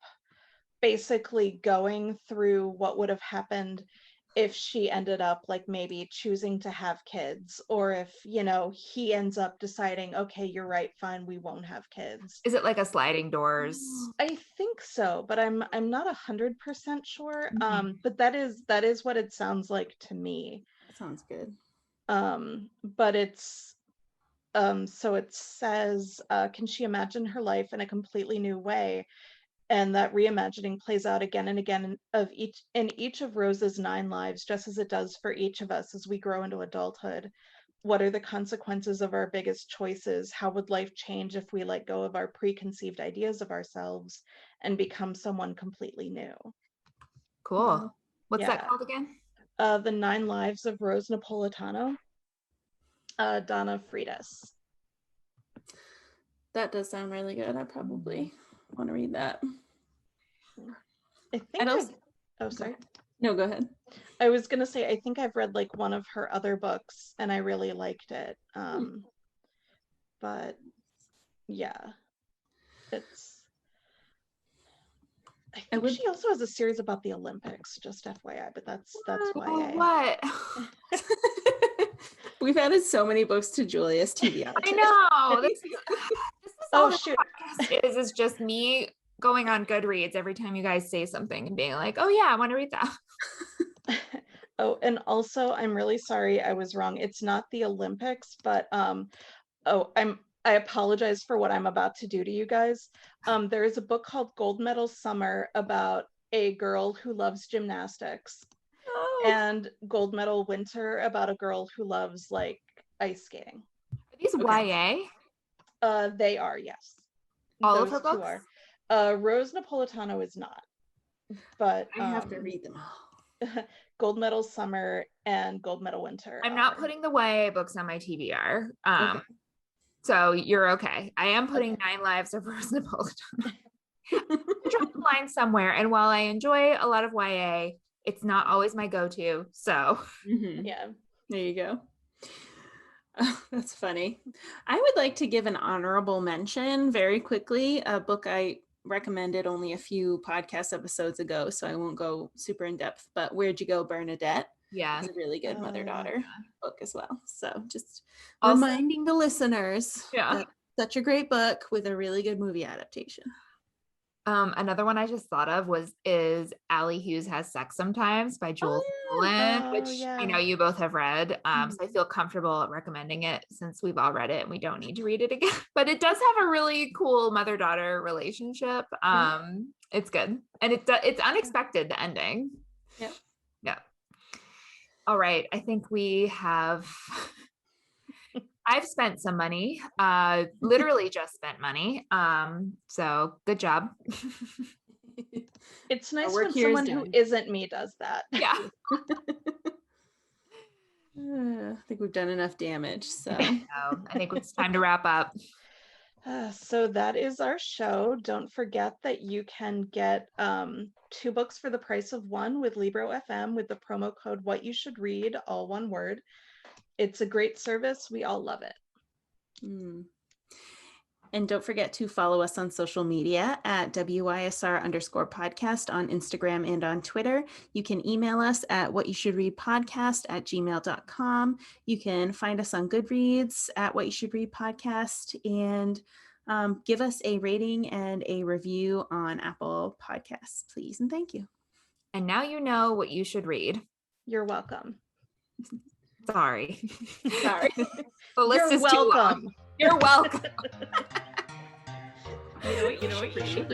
basically going through what would have happened if she ended up like maybe choosing to have kids, or if he ends up deciding, okay, you're right, fine, we won't have kids. Is it like a sliding doors? I think so, but I'm not 100% sure. But that is what it sounds like to me. That sounds good. But it's so it says, can she imagine her life in a completely new way? And that reimagining plays out again and again in each of Rose's 9 lives, just as it does for each of us as we grow into adulthood. What are the consequences of our biggest choices? How would life change if we let go of our preconceived ideas of ourselves and become someone completely new? Cool. What's that called again? The 9 Lives of Rose Napolitano. Donna Freitas. That does sound really good. I probably want to read that. I think sorry. No, go ahead. I was gonna say, I think I've read like one of her other books and I really liked it. But yeah, I think she also has a series about the Olympics, just FYI, but that's YA. What? We've added so many books to Julia's TBR. I know. This is all shoot. podcast is just me going on Goodreads every time you guys say something and being like, oh yeah, I want to read that. Oh, and also I'm really sorry, I was wrong. It's not the Olympics, but I apologize for what I'm about to do to you guys. There is a book called Gold Medal Summer about a girl who loves gymnastics. And Gold Medal Winter about a girl who loves like ice skating. Are these YA? They are, yes. All of her books? Rose Napolitano is not. But I have to read them all. Gold Medal Summer and Gold Medal Winter. I'm not putting the YA books on my TBR. So you're okay. I am putting 9 Lives of Rose Napolitano. Drop the line somewhere. And while I enjoy a lot of YA, it's not always my go-to. So yeah, there you go. Oh, that's funny. I would like to give an honorable mention very quickly, a book I recommended only a few podcast episodes ago, so I won't go super in depth, but Where'd You Go, Bernadette? Yeah. It's a really good mother-daughter book as well. So just Also- reminding the listeners Yeah. that such a great book with a really good movie adaptation. Another one I just thought of is Allie Hughes Has Sex Sometimes by Jules Boulley, which I know you both have read. So I feel comfortable recommending it since we've all read it and we don't need to read it again. But it does have a really cool mother-daughter relationship. It's good. And it's unexpected, the ending. Yep. Yeah. All right. I think we have... I've spent some money, literally just spent money. So good job. It's nice when someone who isn't me does that. Yeah. I think we've done enough damage. So I think it's time to wrap up. So that is our show. Don't forget that you can get 2 books for the price of 1 with Libro FM with the promo code What You Should Read, all one word. It's a great service. We all love it. And don't forget to follow us on social media at WYSR_podcast on Instagram and on Twitter. You can email us at whatyoushouldreadpodcast@gmail.com. You can find us on Goodreads at What You Should Read Podcast, and give us a rating and a review on Apple Podcasts, please. And thank you. And now you know what you should read. You're welcome. Sorry. The list is too long. You're welcome. You know what you should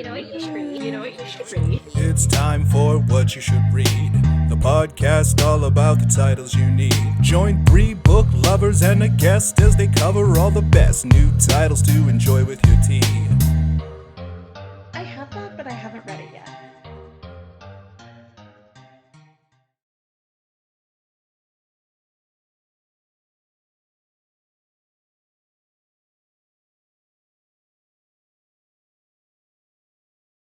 read. It's time for What You Should Read, the podcast all about the titles you need. Join 3 book lovers and a guest as they cover all the best new titles to enjoy with your tea.